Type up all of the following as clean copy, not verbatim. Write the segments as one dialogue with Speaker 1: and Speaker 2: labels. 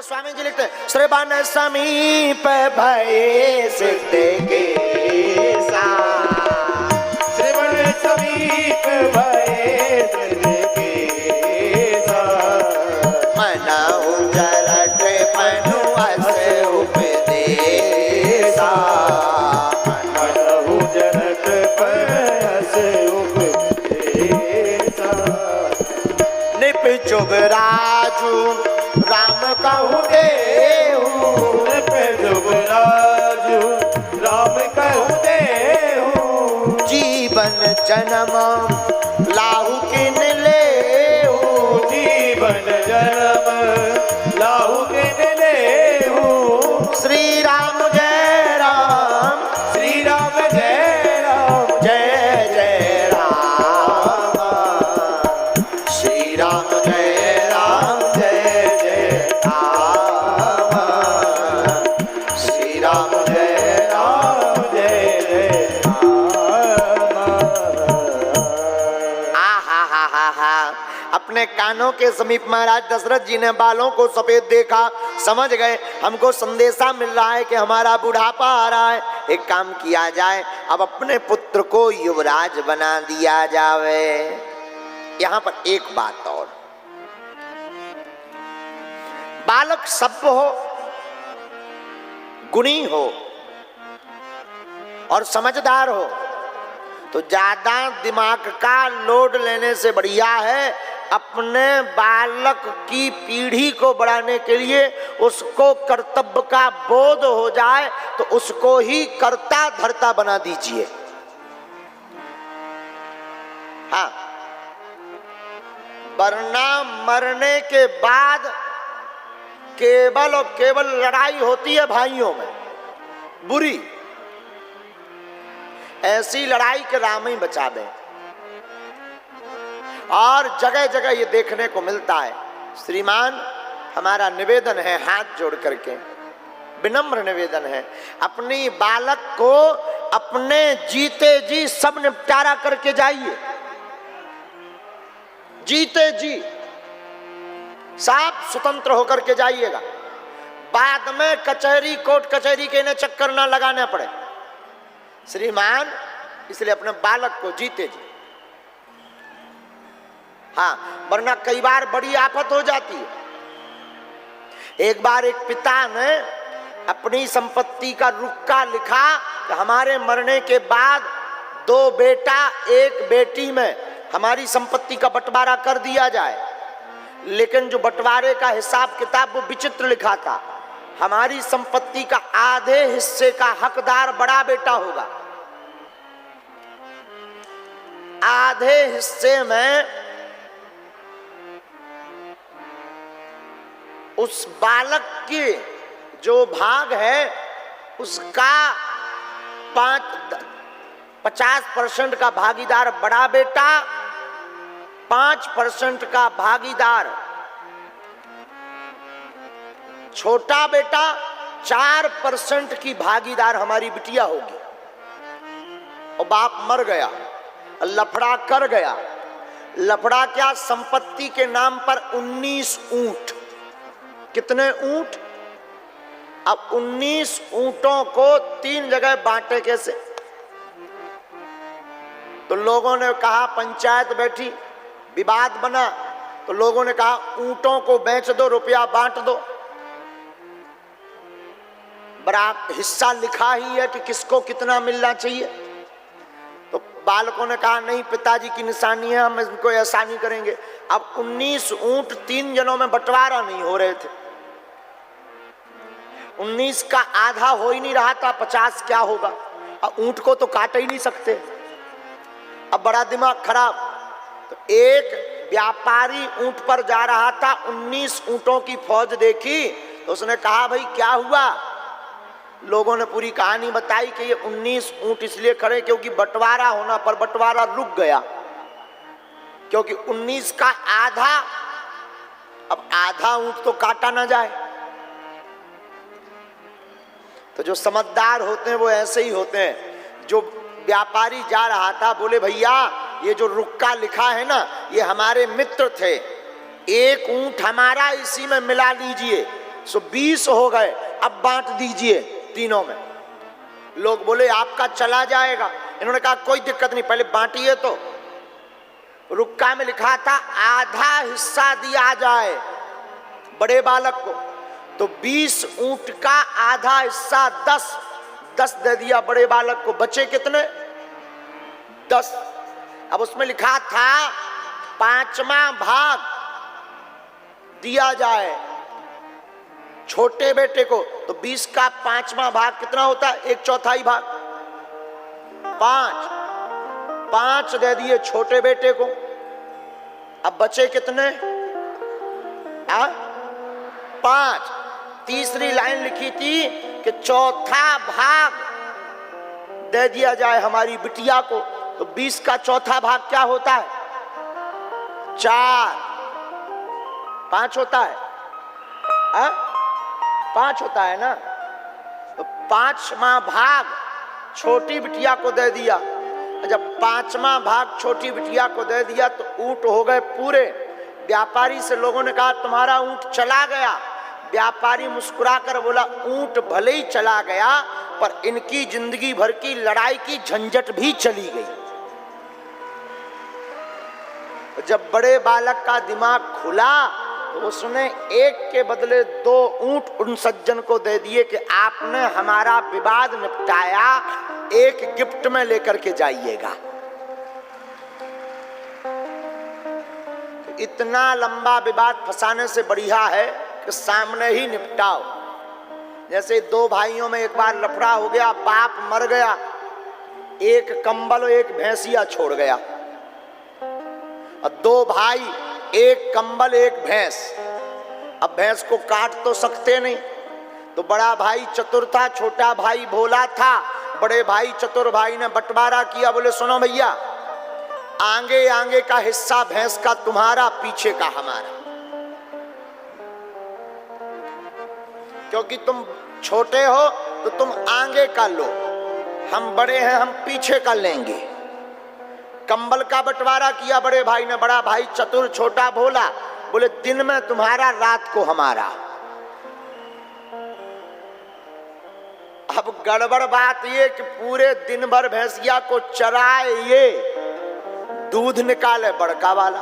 Speaker 1: गोस्वामी जी लिखते हैं श्रवण समीप भये सिद्ध केसा,
Speaker 2: श्रवण समीप भये सिद्ध केसा,
Speaker 1: मनहु जरठ मनु अस उपदेसा,
Speaker 2: मनहु जरठ पयस उपदेसा,
Speaker 1: निप चुग राजू राम कहु देहु,
Speaker 2: निप चुग राजू राम कहु देहु,
Speaker 1: जीवन जन्म लाहु किन लेहु,
Speaker 2: जीवन जन्म लाहु किन लेहु,
Speaker 1: श्री राम जय राम,
Speaker 2: श्री राम जय राम,
Speaker 1: जय जय राम, श्री राम जय राम, जय जय राम, श्री राम जय राम,
Speaker 2: जय जय राम।
Speaker 1: आहा, अपने कानों के समीप महाराज दशरथ जी ने बालों को सफेद देखा, समझ गए हमको संदेशा मिल रहा है कि हमारा बुढ़ापा आ रहा है, एक काम किया जाए, अब अपने पुत्र को युवराज बना दिया जावे। यहां पर एक बात और, बालक सभ्य हो, गुणी हो और समझदार हो तो ज्यादा दिमाग का लोड लेने से बढ़िया है अपने बालक की पीढ़ी को बढ़ाने के लिए उसको कर्तव्य का बोध हो जाए तो उसको ही कर्ता धर्ता बना दीजिए। हाँ, वरना मरने के बाद केवल और केवल लड़ाई होती है भाइयों में, बुरी ऐसी लड़ाई के राम ही बचा दें। और जगह जगह ये देखने को मिलता है। श्रीमान, हमारा निवेदन है, हाथ जोड़ करके विनम्र निवेदन है, अपनी बालक को अपने जीते जी सब निपटारा करके जाइए, जीते जी साफ स्वतंत्र होकर के जाइएगा, बाद में कचहरी कोर्ट कचहरी के इन्हें चक्कर ना लगाने पड़े। श्रीमान, इसलिए अपने बालक को जीते जी, हाँ, वरना कई बार बड़ी आफत हो जाती है। एक बार एक पिता ने अपनी संपत्ति का रुक्का लिखा कि हमारे मरने के बाद 2 बेटा 1 बेटी में हमारी संपत्ति का बंटवारा कर दिया जाए, लेकिन जो बंटवारे का हिसाब किताब वो विचित्र लिखा था। हमारी संपत्ति का आधे हिस्से का हकदार बड़ा बेटा होगा, आधे हिस्से में उस बालक के जो भाग है उसका 50% का भागीदार बड़ा बेटा, 5% का भागीदार छोटा बेटा, 4% की भागीदार हमारी बिटिया होगी। और बाप मर गया, लफड़ा कर गया। लफड़ा क्या, संपत्ति के नाम पर 19 ऊंट। कितने ऊंट? अब 19 ऊंटों को 3 जगह बांटे कैसे? तो लोगों ने कहा, पंचायत बैठी, विवाद बना, तो लोगों ने कहा ऊंटों को बेच दो, रुपया बांट दो। बराबर हिस्सा लिखा ही है कि किसको कितना मिलना चाहिए। तो बालकों ने कहा नहीं, पिताजी की निशानी है, हम इनको ऐसा नहीं करेंगे। अब 19 ऊंट 3 जनों में बंटवारा नहीं हो रहे थे, 19 का आधा हो ही नहीं रहा था, 50 क्या होगा। अब ऊंट को तो काट ही नहीं सकते। अब बड़ा दिमाग खराब। तो एक व्यापारी ऊंट पर जा रहा था, 19 ऊंटों की फौज देखी तो उसने कहा भाई क्या हुआ? लोगों ने पूरी कहानी बताई कि ये 19 ऊंट इसलिए खड़े क्योंकि बंटवारा होना पर बंटवारा रुक गया, क्योंकि 19 का आधा, अब आधा ऊंट तो काटा ना जाए। तो जो समझदार होते हैं वो ऐसे ही होते हैं। जो व्यापारी जा रहा था, बोले भैया ये जो रुक्का लिखा है ना, ये हमारे मित्र थे, 1 ऊंट हमारा इसी में मिला लीजिए, सो 20 हो गए, अब बांट दीजिए तीनों में। लोग बोले आपका चला जाएगा। इन्होंने कहा कोई दिक्कत नहीं, पहले बांटिए। तो रुक्का में लिखा था आधा हिस्सा दिया जाए बड़े बालक को, तो 20 ऊंट का आधा हिस्सा 10 दे दिया बड़े बालक को। बचे कितने? 10। अब उसमें लिखा था 5वां भाग दिया जाए छोटे बेटे को, तो 20 का 5वां भाग कितना होता है? 1/4 भाग। 5 दे दिए छोटे बेटे को। अब बचे कितने? 5। तीसरी लाइन लिखी थी कि चौथा भाग दे दिया जाए हमारी बिटिया को, तो 20 का चौथा भाग क्या होता है? 4। 5 होता है, 5 होता है ना। तो 5वां भाग छोटी बिटिया को दे दिया। जब 5वां भाग छोटी बिटिया को दे दिया तो ऊंट हो गए पूरे। व्यापारी से लोगों ने कहा तुम्हारा ऊंट चला गया। व्यापारी मुस्कुराकर बोला ऊंट भले ही चला गया, पर इनकी जिंदगी भर की लड़ाई की झंझट भी चली गई। जब बड़े बालक का दिमाग खुला तो उसने एक के बदले 2 ऊंट उन सज्जन को दे दिए कि आपने हमारा विवाद निपटाया, एक गिफ्ट में लेकर के जाइएगा। तो इतना लंबा विवाद फंसाने से बढ़िया है कि सामने ही निपटाओ। जैसे 2 भाइयों में एक बार लफड़ा हो गया, बाप मर गया, एक कंबल और एक भैंसिया छोड़ गया, और 2 भाई, एक कंबल एक भैंस। अब भैंस को काट तो सकते नहीं, तो बड़ा भाई चतुर था, छोटा भाई भोला था। बड़े भाई चतुर भाई ने बंटवारा किया, बोले सुनो भैया, आगे आगे का हिस्सा भैंस का तुम्हारा, पीछे का हमारा, क्योंकि तुम छोटे हो तो तुम आगे का लो, हम बड़े हैं हम पीछे का लेंगे। कंबल का बंटवारा किया बड़े भाई ने। बड़ा भाई चतुर, छोटा भोला, बोले दिन में तुम्हारा रात को हमारा। अब गड़बड़ बात ये कि पूरे दिन भर भैंसिया को चराए ये, दूध निकाले बड़का वाला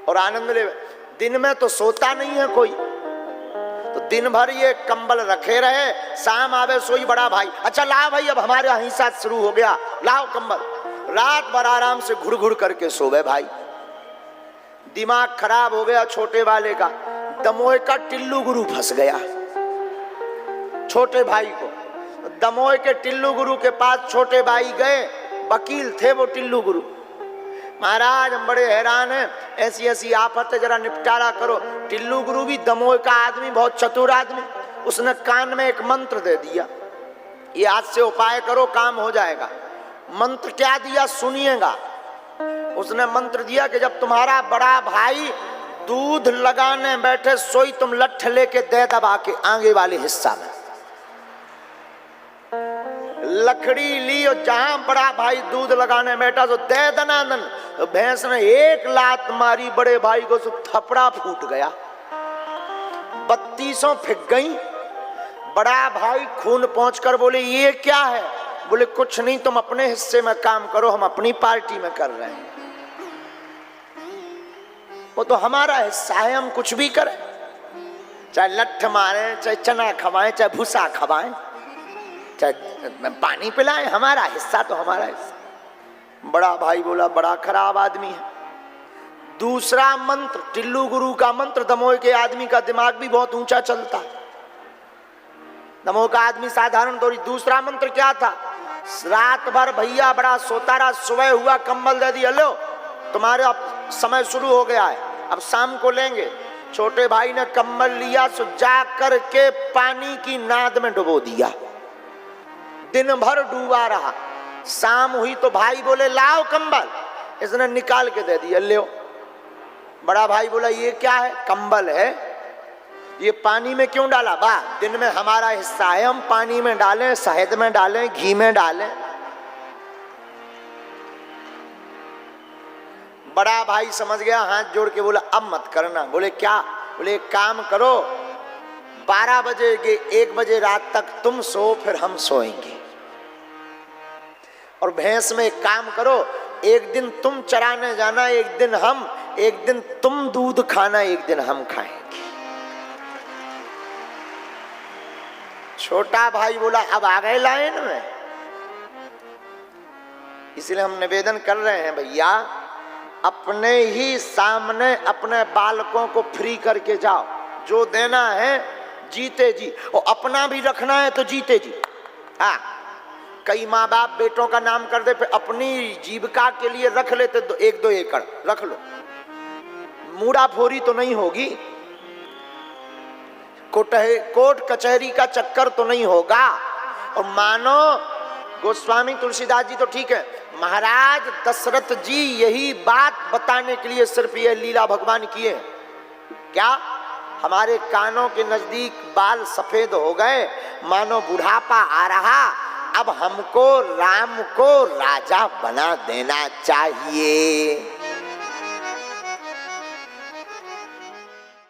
Speaker 1: और आनंद ले। दिन में तो सोता नहीं है कोई, तो दिन भर ये कंबल रखे रहे, शाम आवे सोई बड़ा भाई, अच्छा लाओ भाई अब हमारे यहीं साथ शुरू हो गया, लाओ कंबल। रात भर आराम से घुड़ घुड़ करके सोवे भाई। दिमाग खराब हो गया छोटे वाले का। दमोह का टिल्लू गुरु फंस गया छोटे भाई को। दमोह के टिल्लू गुरु के पास छोटे भाई गए, वकील थे वो टिल्लू गुरु। महाराज हम बड़े हैरान हैं, ऐसी ऐसी आफत है, जरा निपटारा करो। टिल्लू गुरु भी दमोह का आदमी, बहुत चतुर आदमी, उसने कान में एक मंत्र दे दिया, ये आज से उपाय करो काम हो जाएगा। मंत्र क्या दिया सुनिएगा। उसने मंत्र दिया कि जब तुम्हारा बड़ा भाई दूध लगाने बैठे सोई तुम लठ लेके दे दबा के आगे वाले हिस्सा में। लकड़ी ली और जहां बड़ा भाई दूध लगाने बैठा तो दे दनादन, तो भैंस ने एक लात मारी बड़े भाई को, तो थपड़ा फूट गया, 32 फिक गई। बड़ा भाई खून पहुंचकर बोले ये क्या है? बोले कुछ नहीं, तुम अपने हिस्से में काम करो, हम अपनी पार्टी में कर रहे हैं, वो तो हमारा हिस्सा है, हम कुछ भी करें, चाहे लठ मारें, चाहे चना खवाएं, चाहे भूसा खवाएं, चाहे पानी पिलाएं, हमारा हिस्सा तो हमारा हिस्सा। बड़ा भाई बोला बड़ा खराब आदमी है। दूसरा मंत्र टिल्लू गुरु का मंत्र, दमोह के आदमी का दिमाग भी बहुत ऊंचा चलता है, दमोह का आदमी साधारण थोड़ी। दूसरा मंत्र क्या था? रात भर भैया बड़ा सोता रहा, सुबह हुआ कंबल दे दिया, लो तुम्हारे अब समय शुरू हो गया है, अब शाम को लेंगे। छोटे भाई ने कंबल लिया, सो जा करके पानी की नाद में डुबो दिया, दिन भर डूबा रहा। शाम हुई तो भाई बोले लाओ कंबल, इसने निकाल के दे दिया, ले। बड़ा भाई बोला ये क्या है? कंबल है, ये पानी में क्यों डाला? बा दिन में हमारा हिस्सा है, हम पानी में डालें, शहद में डालें, घी में डालें। बड़ा भाई समझ गया, हाथ जोड़ के बोला अब मत करना। बोले क्या? बोले एक काम करो, 12 बजे 1 बजे रात तक तुम सो, फिर हम सोएंगे। और भैंस में एक काम करो, एक दिन तुम चराने जाना, एक दिन हम, एक दिन तुम दूध खाना, एक दिन हम खाएंगे। छोटा भाई बोला अब आ गए लाइन में, इसलिए हम निवेदन कर रहे हैं भैया, अपने ही सामने अपने बालकों को फ्री करके जाओ, जो देना है जीते जी, और अपना भी रखना है तो जीते जी। हाँ, कई माँ बाप बेटों का नाम कर दे, फिर अपनी जीविका के लिए रख लेते 1-2 एकड़ रख लो, मूड़ा फोरी तो नहीं होगी, कोर्ट कचहरी का चक्कर तो नहीं होगा। और मानो गोस्वामी तुलसीदास जी तो ठीक है, महाराज दशरथ जी यही बात बताने के लिए सिर्फ ये लीला भगवान किए। क्या हमारे कानों के नजदीक बाल सफेद हो गए, मानो बुढ़ापा आ रहा, अब हमको राम को राजा बना देना चाहिए।